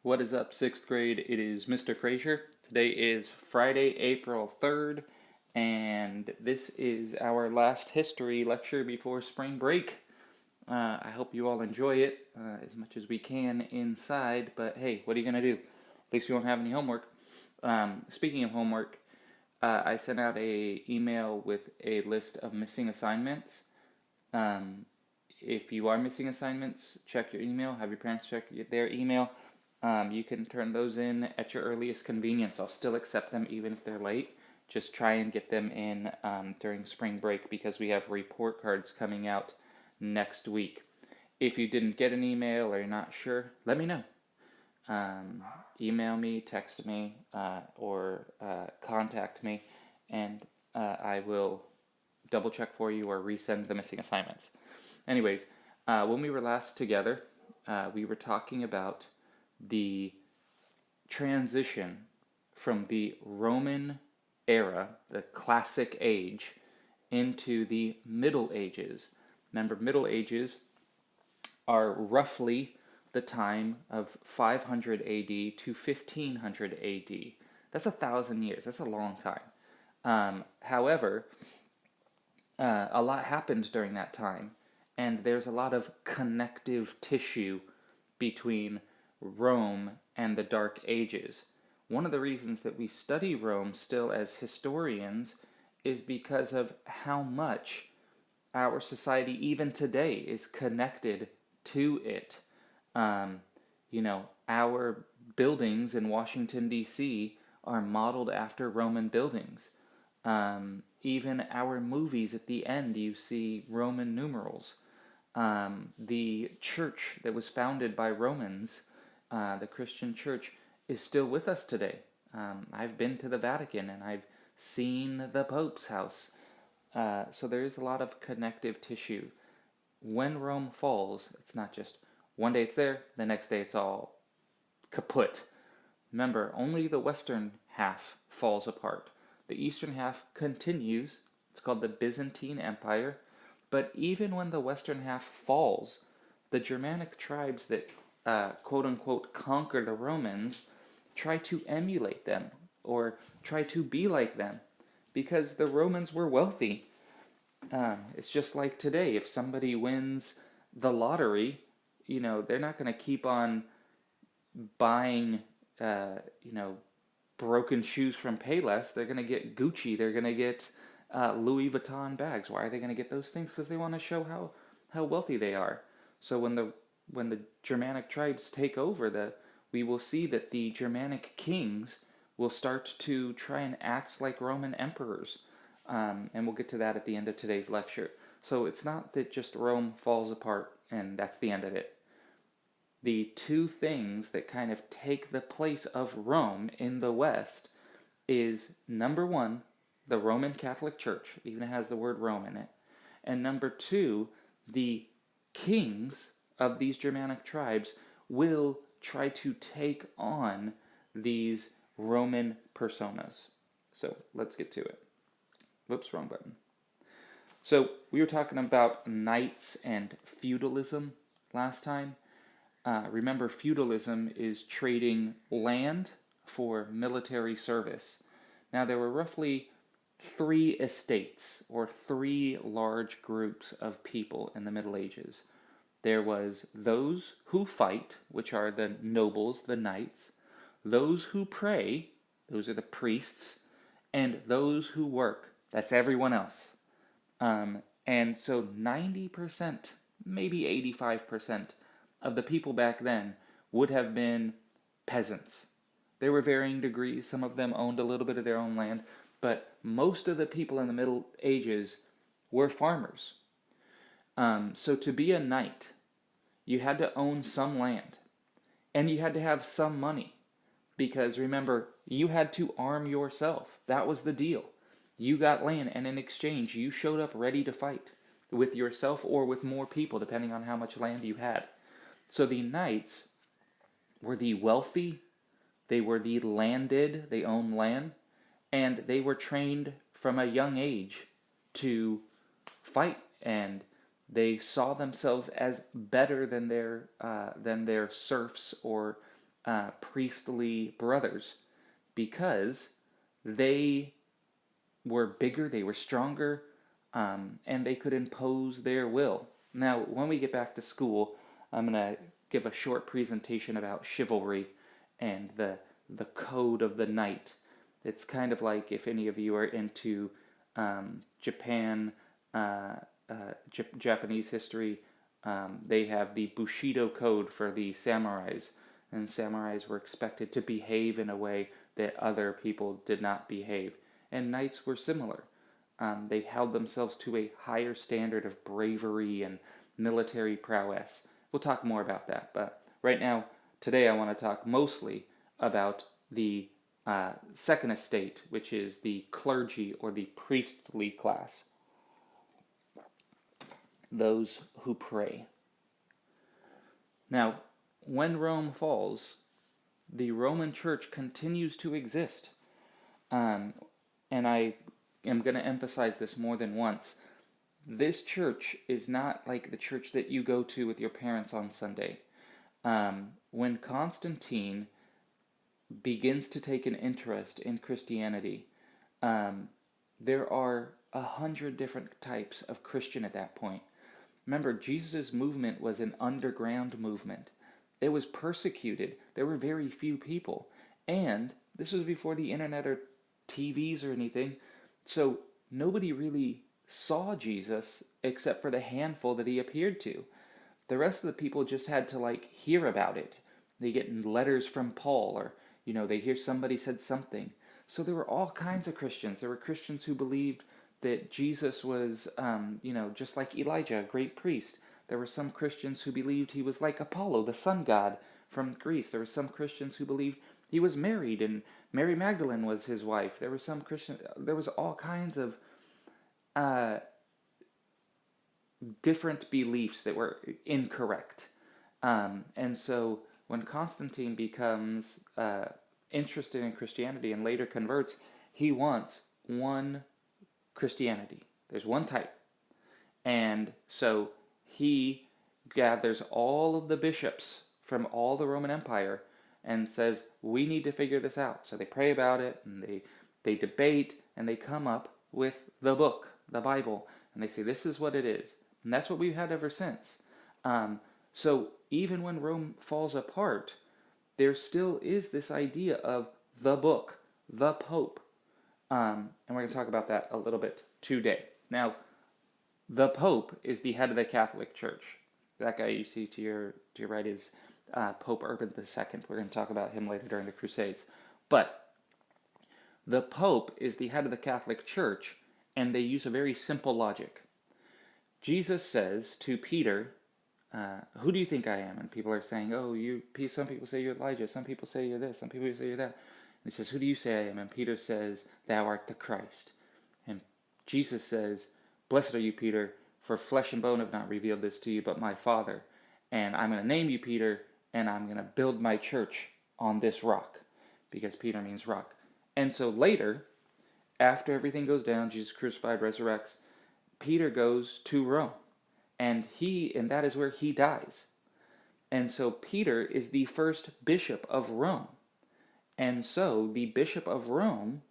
What is up, sixth grade? It is Mr. Frazier. Today is Friday, April 3rd, and this is our last history lecture before spring break. I hope you all enjoy it as much as we can inside, but hey, what are you going to do? At least we won't have any homework. Speaking of homework, I sent out a email with a list of missing assignments. Um, if you are missing assignments, check your email, have your parents check their email. You can turn those in at your earliest convenience. I'll still accept them even if they're late. Just try and get them in during spring break because we have report cards coming out next week. If you didn't get an email or you're not sure, let me know. Um, Email me, text me, or contact me, and I will double check for you or resend the missing assignments. Anyways, when we were last together, we were talking about the transition from the Roman era, the classic age, into the Middle Ages. Remember, Middle Ages are roughly the time of 500 AD to 1500 AD. That's 1,000 years. That's a long time. However, a lot happened during that time, and there's a lot of connective tissue between Rome and the Dark Ages. One of the reasons that we study Rome still as historians is because of how much our society, even today, is connected to it. Um, our buildings in Washington, D.C. are modeled after Roman buildings. Even our movies at the end, you see Roman numerals. The church that was founded by Romans, the Christian church, is still with us today. I've been to the Vatican and I've seen the Pope's house. So there is a lot of connective tissue. When Rome falls, it's not just one day it's there, the next day it's all kaput. Remember, only the western half falls apart. The eastern half continues. It's called the Byzantine Empire. But even when the western half falls, the Germanic tribes that quote unquote conquer the Romans try to emulate them or try to be like them because the Romans were wealthy. It's just like today. If somebody wins the lottery, they're not going to keep on buying, uh, you know, broken shoes from Payless. They're going to get Gucci. They're going to get Louis Vuitton bags. Why are they going to get those things? Because they want to show how wealthy they are. So when the Germanic tribes take over, we will see that the Germanic kings will start to try and act like Roman emperors. And we'll get to that at the end of today's lecture. So it's not that just Rome falls apart and that's the end of it. The two things that kind of take the place of Rome in the West is number one, the Roman Catholic Church, even has the word Rome in it, and number two, the kings of these Germanic tribes will try to take on these Roman personas. So let's get to it. Whoops, wrong button. So we were talking about knights and feudalism last time. Remember, feudalism is trading land for military service. Now, there were roughly three estates, or three large groups of people in the Middle Ages. There was those who fight, which are the nobles, the knights, those who pray, those are the priests, and those who work, that's everyone else. And so 90%, maybe 85% of the people back then would have been peasants. There were varying degrees. Some of them owned a little bit of their own land, but most of the people in the Middle Ages were farmers. So to be a knight, you had to own some land, and you had to have some money, because remember, you had to arm yourself. That was the deal. You got land, and in exchange, you showed up ready to fight with yourself or with more people, depending on how much land you had. So the knights were the wealthy, they were the landed, they owned land, and they were trained from a young age to fight, and they saw themselves as better than their serfs or priestly brothers because they were bigger, they were stronger, and they could impose their will. Now, when we get back to school, I'm going to give a short presentation about chivalry and the code of the knight. It's kind of like if any of you are into Japan, Japanese history, they have the Bushido code for the samurais, and samurais were expected to behave in a way that other people did not behave. And knights were similar. They held themselves to a higher standard of bravery and military prowess. We'll talk more about that, but right now, today I want to talk mostly about the second estate, which is the clergy or the priestly class, those who pray. Now, when Rome falls, the Roman Church continues to exist. And I am going to emphasize this more than once. This church is not like the church that you go to with your parents on Sunday. When Constantine begins to take an interest in Christianity, there are 100 different types of Christian at that point. Remember, Jesus' movement was an underground movement. It was persecuted. There were very few people. And this was before the internet or TVs or anything. So nobody really saw Jesus except for the handful that he appeared to. The rest of the people just had to hear about it. They get letters from Paul, or they hear somebody said something. So there were all kinds of Christians. There were Christians who believed that Jesus was, just like Elijah, a great priest. There were some Christians who believed he was like Apollo, the sun god from Greece. There were some Christians who believed he was married and Mary Magdalene was his wife. There was all kinds of different beliefs that were incorrect. And so when Constantine becomes interested in Christianity and later converts, he wants one Christianity. There's one type. And so he gathers all of the bishops from all the Roman Empire and says, we need to figure this out. So they pray about it, and they debate, and they come up with the book, the Bible, and they say, this is what it is. And that's what we've had ever since. So even when Rome falls apart, there still is this idea of the book, the Pope. And we're going to talk about that a little bit today. Now, the Pope is the head of the Catholic Church. That guy you see to your right is Pope Urban II. We're going to talk about him later during the Crusades. But the Pope is the head of the Catholic Church, and they use a very simple logic. Jesus says to Peter, who do you think I am? And people are saying, some people say you're Elijah, some people say you're this, some people say you're that. And he says, who do you say I am? And Peter says, thou art the Christ. And Jesus says, blessed are you, Peter, for flesh and bone have not revealed this to you, but my Father. And I'm going to name you Peter, and I'm going to build my church on this rock, because Peter means rock. And so later, after everything goes down, Jesus crucified, resurrects, Peter goes to Rome, and that is where he dies. And so Peter is the first bishop of Rome. And so the bishop of Rome,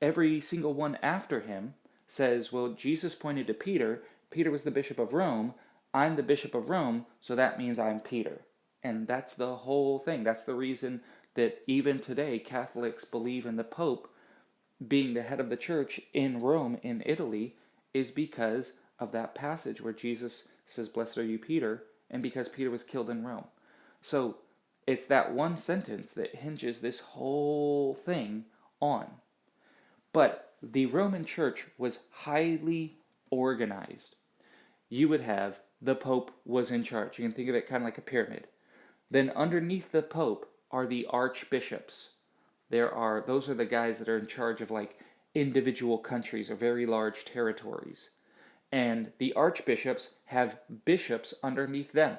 every single one after him, says, well, Jesus pointed to Peter. Peter was the bishop of Rome. I'm the bishop of Rome, so that means I'm Peter. And that's the whole thing. That's the reason that even today Catholics believe in the Pope being the head of the church in Rome, in Italy, is because of that passage where Jesus says, blessed are you, Peter, and because Peter was killed in Rome. So it's that one sentence that hinges this whole thing on. But the Roman Church was highly organized. You would have the Pope was in charge. You can think of it kind of like a pyramid. Then underneath the Pope are the archbishops. Those are the guys that are in charge of individual countries or very large territories. And the archbishops have bishops underneath them.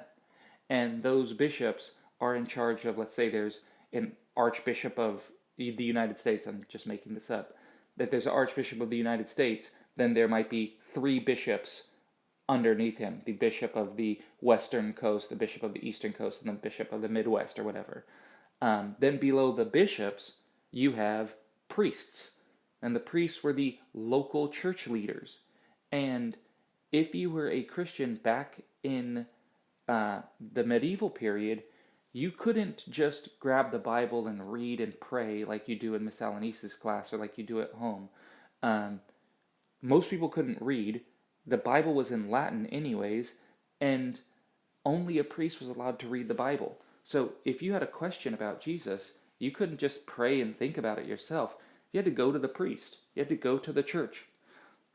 And those bishops are in charge of, let's say there's an archbishop of the United States, I'm just making this up, that there's an archbishop of the United States, then there might be 3 bishops underneath him, the bishop of the western coast, the bishop of the eastern coast, and the bishop of the Midwest or whatever. Then below the bishops, you have priests. And the priests were the local church leaders. And if you were a Christian back in the medieval period, you couldn't just grab the Bible and read and pray like you do in Miss Alanissa's class or like you do at home. Um, Most people couldn't read. The Bible was in Latin, anyways, and only a priest was allowed to read the Bible. So if you had a question about Jesus, you couldn't just pray and think about it yourself. You had to go to the priest, you had to go to the church.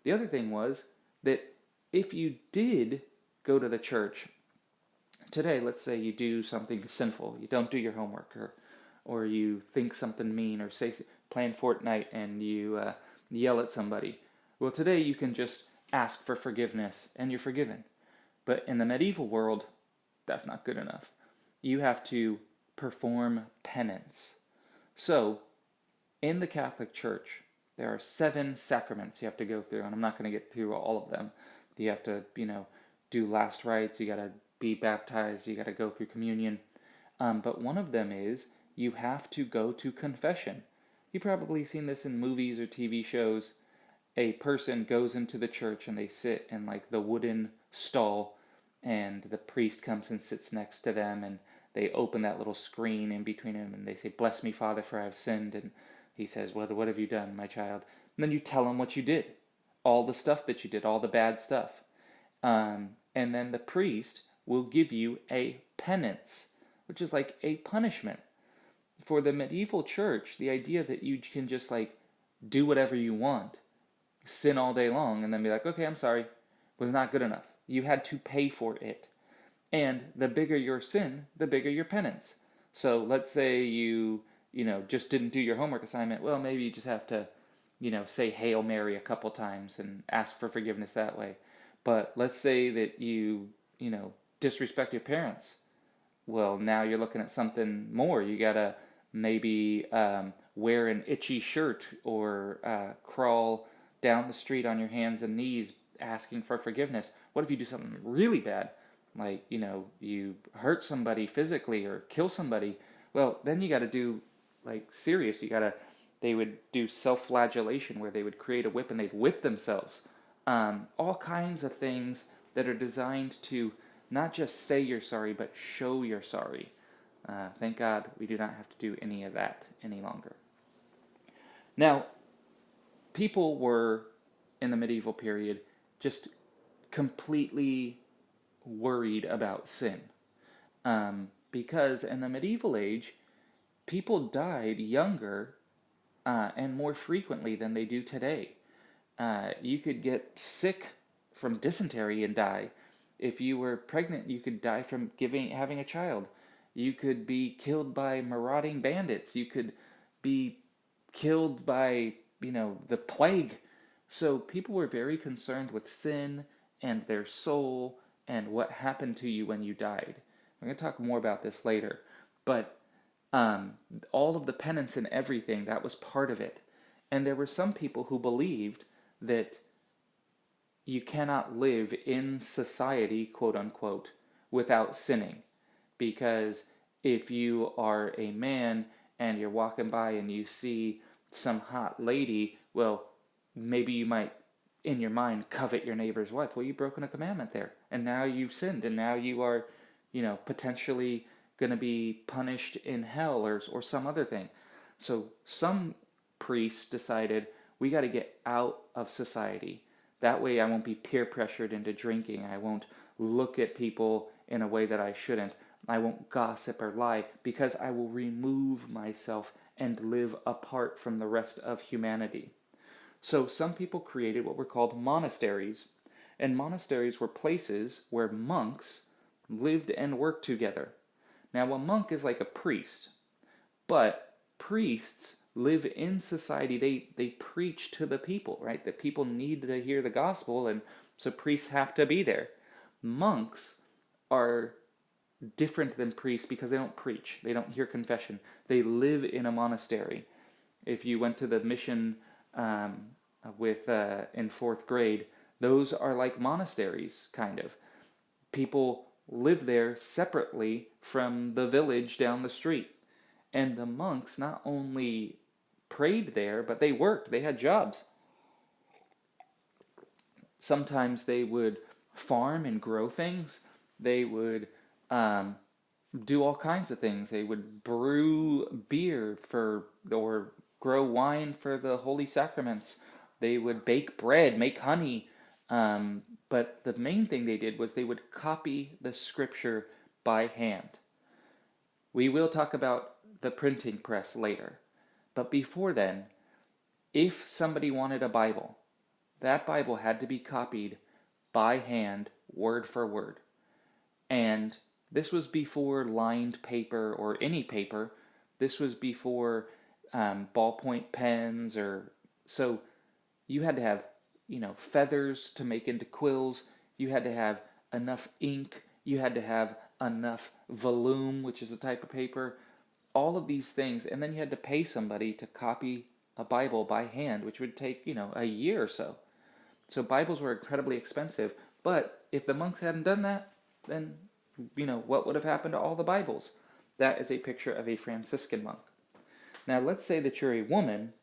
The other thing was that if you did go to the church today, let's say you do something sinful, you don't do your homework, or you think something mean, or say playing Fortnite and you yell at somebody. Well, today you can just ask for forgiveness and you're forgiven. But in the medieval world, that's not good enough. You have to perform penance. So, in the Catholic Church, there are 7 sacraments you have to go through, and I'm not going to get through all of them. You have to, do last rites, you got to be baptized, you got to go through communion. But one of them is you have to go to confession. You've probably seen this in movies or TV shows. A person goes into the church and they sit in like the wooden stall, and the priest comes and sits next to them, and they open that little screen in between them and they say, "Bless me, Father, for I have sinned." And he says, what have you done, my child? And then you tell him what you did, all the stuff that you did, all the bad stuff. And then the priest will give you a penance, which is like a punishment. For the medieval church, the idea that you can just like do whatever you want, sin all day long, and then be like, "Okay, I'm sorry," was not good enough. You had to pay for it. And the bigger your sin, the bigger your penance. So let's say you just didn't do your homework assignment. Well, maybe you just have to, say Hail Mary a couple times and ask for forgiveness that way. But let's say that disrespect your parents. Well, now you're looking at something more. You gotta maybe wear an itchy shirt, or crawl down the street on your hands and knees asking for forgiveness. What if you do something really bad? Like, you hurt somebody physically or kill somebody? Well, then you got to do like serious. They would do self-flagellation, where they would create a whip and they'd whip themselves. All kinds of things that are designed to not just say you're sorry, but show you're sorry. Thank God we do not have to do any of that any longer. Now, people were, in the medieval period, just completely worried about sin. Because in the medieval age, people died younger and more frequently than they do today. You could get sick from dysentery and die. If you were pregnant, you could die from having a child. You could be killed by marauding bandits. You could be killed by, the plague. So people were very concerned with sin and their soul and what happened to you when you died. We're going to talk more about this later. But all of the penance and everything, that was part of it. And there were some people who believed that you cannot live in society, quote unquote, without sinning. Because if you are a man and you're walking by and you see some hot lady, well, maybe you might, in your mind, covet your neighbor's wife. Well, you've broken a commandment there, and now you've sinned, and now you are, potentially going to be punished in hell, or some other thing. So some priests decided, we got to get out of society. That way I won't be peer pressured into drinking. I won't look at people in a way that I shouldn't. I won't gossip or lie, because I will remove myself and live apart from the rest of humanity. So some people created what were called monasteries. And monasteries were places where monks lived and worked together. Now, a monk is like a priest, but priests live in society. They preach to the people, right? The people need to hear the gospel, and so priests have to be there. Monks are different than priests because they don't preach. They don't hear confession. They live in a monastery. If you went to the mission in 4th grade, Those are like monasteries, kind of. People live there separately from the village down the street. And the monks not only prayed there, but they worked, they had jobs. Sometimes they would farm and grow things. They would um, do all kinds of things. They would brew beer for, or grow wine for the holy sacraments. They would bake bread, make honey. But the main thing they did was they would copy the scripture by hand. We will talk about the printing press later. But before then, if somebody wanted a Bible, that Bible had to be copied by hand, word for word. And this was before lined paper or any paper. This was before ballpoint pens, or so you had to have, feathers to make into quills. You had to have enough ink. You had to have enough volume, which is a type of paper. All of these things, and then you had to pay somebody to copy a Bible by hand, which would take, a year or so. So Bibles were incredibly expensive, but if the monks hadn't done that, then, what would have happened to all the Bibles? That is a picture of a Franciscan monk. Now, let's say that you're a woman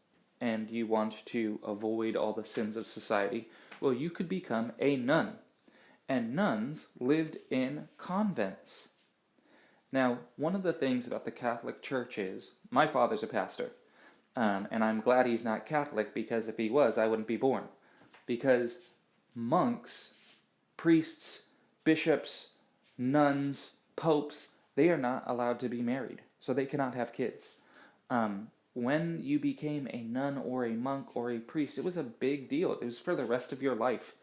and you want to avoid all the sins of society. Well, you could become a nun. And nuns lived in convents. Now, one of the things about the Catholic Church is, my father's a pastor, and I'm glad he's not Catholic, because if he was, I wouldn't be born. Because monks, priests, bishops, nuns, popes, they are not allowed to be married, so they cannot have kids. When you became a nun or a monk or a priest, it was a big deal. It was for the rest of your life.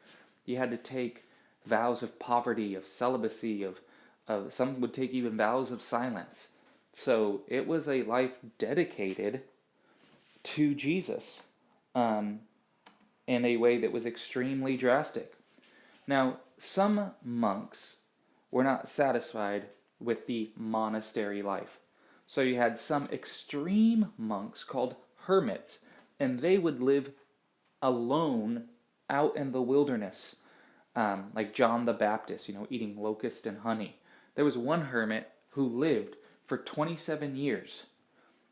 You had to take vows of poverty, of celibacy, of some would take even vows of silence. So it was a life dedicated to Jesus in a way that was extremely drastic. Now, some monks were not satisfied with the monastery life. So you had some extreme monks called hermits, and they would live alone out in the wilderness, like John the Baptist, eating locust and honey. There was one hermit who lived for 27 years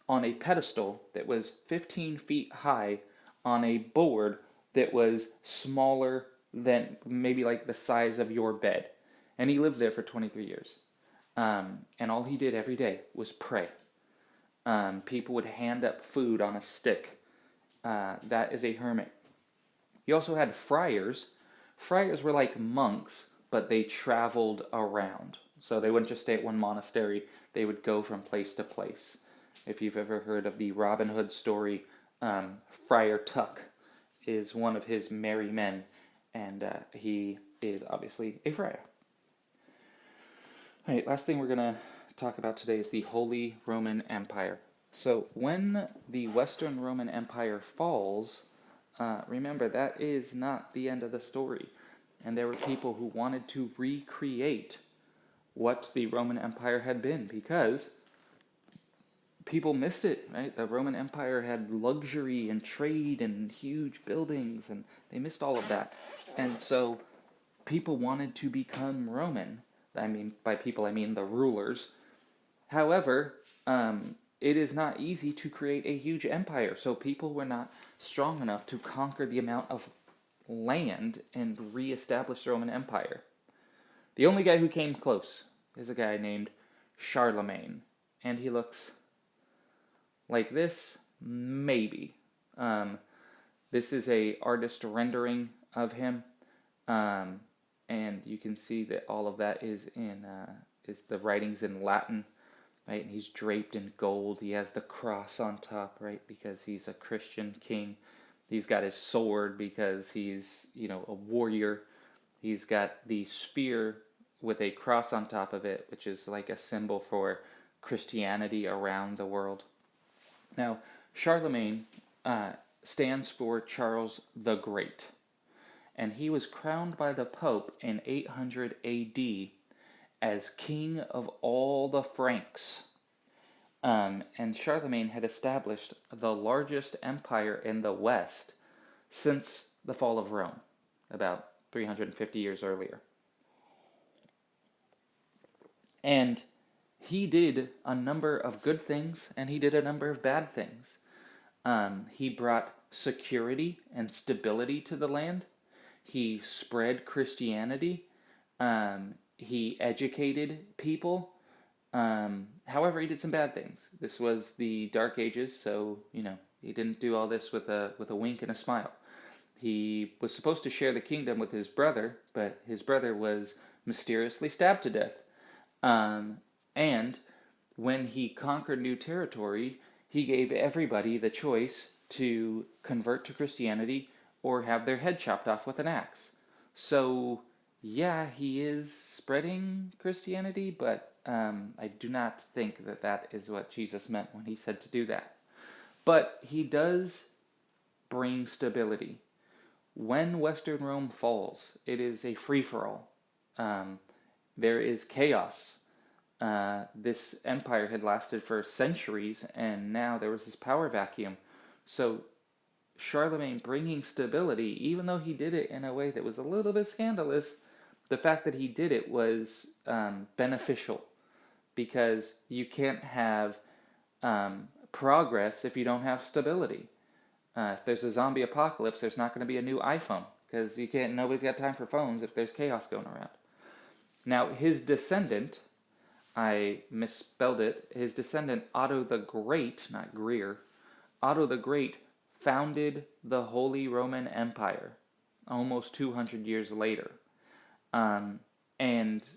on a pedestal that was 15 feet high on a board that was smaller than maybe like the size of your bed. And he lived there for 23 years. And all he did every day was pray. People would hand up food on a stick. That is a hermit. You also had friars. Friars were like monks, but they traveled around. So they wouldn't just stay at one monastery, they would go from place to place. If you've ever heard of the Robin Hood story, Friar Tuck is one of his merry men, and he is obviously a friar. All right, last thing we're going to talk about today is the Holy Roman Empire. So when the Western Roman Empire falls, remember that is not the end of the story. And there were people who wanted to recreate what the Roman Empire had been, because people missed it, right? The Roman Empire had luxury and trade and huge buildings, and they missed all of that. And so people wanted to become Roman. I mean, by people, I mean the rulers. However, it is not easy to create a huge empire, so people were not strong enough to conquer the amount of land and reestablish the Roman Empire. The only guy who came close is a guy named Charlemagne, and he looks like this, maybe. This is a artist rendering of him, and you can see that all of that is the writings in Latin, right? And he's draped in gold. He has the cross on top, right? Because he's a Christian king. He's got his sword because he's, a warrior. He's got the spear with a cross on top of it, which is like a symbol for Christianity around the world. Now, Charlemagne stands for Charles the Great, and he was crowned by the Pope in 800 AD as king of all the Franks. And Charlemagne had established the largest empire in the West since the fall of Rome, about 350 years earlier. And he did a number of good things, and he did a number of bad things. He brought security and stability to the land. He spread Christianity. He educated people. However, he did some bad things. This was the Dark Ages, so he didn't do all this with a wink and a smile. He was supposed to share the kingdom with his brother, but his brother was mysteriously stabbed to death. And when he conquered new territory, he gave everybody the choice to convert to Christianity or have their head chopped off with an axe. So, yeah, he is spreading Christianity, but I do not think that that is what Jesus meant when he said to do that. But he does bring stability. When Western Rome falls, it is a free-for-all. There is chaos. This empire had lasted for centuries, and now there was this power vacuum. So Charlemagne bringing stability, even though he did it in a way that was a little bit scandalous, the fact that he did it was beneficial, because you can't have progress if you don't have stability. If there's a zombie apocalypse, there's not going to be a new iPhone, because nobody's got time for phones if there's chaos going around. Now, his descendant, I misspelled it, his descendant Otto the Great, not Greer, Otto the Great founded the Holy Roman Empire almost 200 years later. And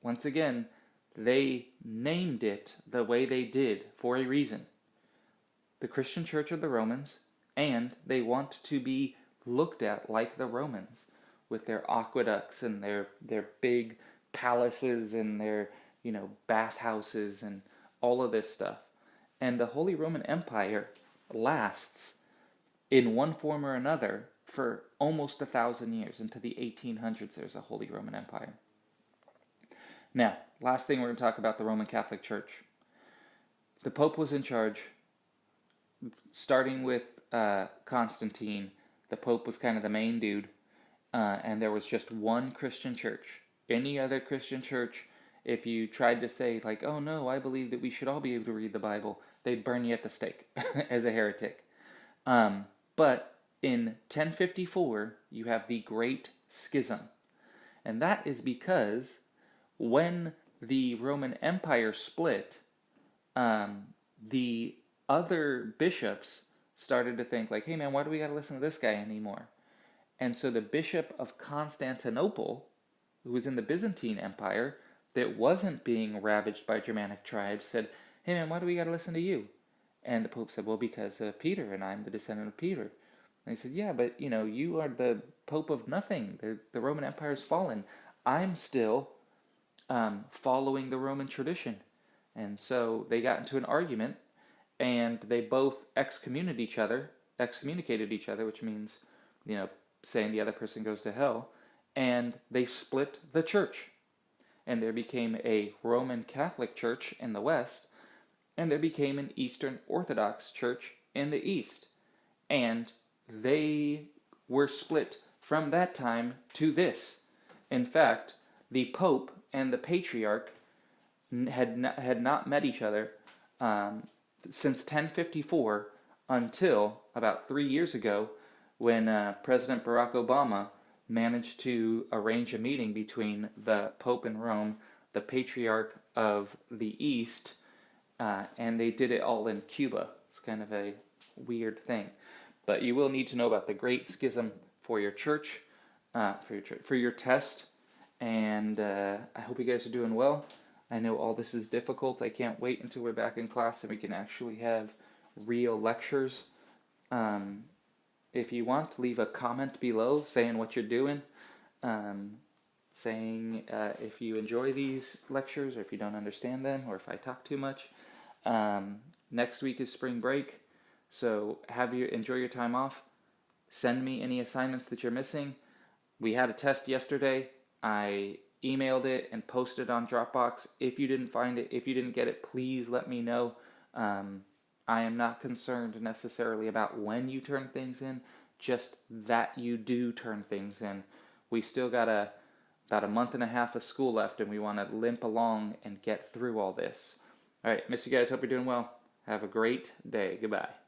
once again, they named it the way they did for a reason. The Christian Church of the Romans, and they want to be looked at like the Romans, with their aqueducts and their big palaces and their bathhouses and all of this stuff. And the Holy Roman Empire lasts in one form or another for almost 1,000 years. Into the 1800s, there's a Holy Roman Empire. Now, last thing we're going to talk about the Roman Catholic Church. The Pope was in charge, starting with Constantine. The Pope was kind of the main dude, and there was just one Christian church. Any other Christian church, if you tried to say, like, oh no, I believe that we should all be able to read the Bible, they'd burn you at the stake as a heretic. But in 1054, you have the Great Schism. And that is because when the Roman Empire split, the other bishops started to think, like, hey man, why do we got to listen to this guy anymore? And so the Bishop of Constantinople, who was in the Byzantine Empire, that wasn't being ravaged by Germanic tribes, said, hey man, why do we got to listen to you? And the Pope said, well, because Peter, and I'm the descendant of Peter. And he said, yeah, but you are the Pope of nothing. The Roman Empire's fallen. I'm still following the Roman tradition. And so they got into an argument, and they both excommunicated each other, which means, saying the other person goes to hell, and they split the church. And there became a Roman Catholic Church in the West, and there became an Eastern Orthodox Church in the East. And they were split from that time to this. In fact, the Pope and the Patriarch had not met each other since 1054 until about 3 years ago, when President Barack Obama managed to arrange a meeting between the Pope in Rome, the Patriarch of the East, and they did it all in Cuba. It's kind of a weird thing. But you will need to know about the Great Schism for your church, for your test, and I hope you guys are doing well. I know all this is difficult. I can't wait until we're back in class and we can actually have real lectures. If you want, leave a comment below saying what you're doing, saying if you enjoy these lectures or if you don't understand them or if I talk too much. Next week is spring break, so enjoy your time off. Send me any assignments that you're missing. We had a test yesterday. I emailed it and posted it on Dropbox. If you didn't find it, if you didn't get it, please let me know. I am not concerned necessarily about when you turn things in, just that you do turn things in. we still got about a month and a half of school left, and we want to limp along and get through all this. All right, miss you guys. Hope you're doing well. Have a great day. Goodbye.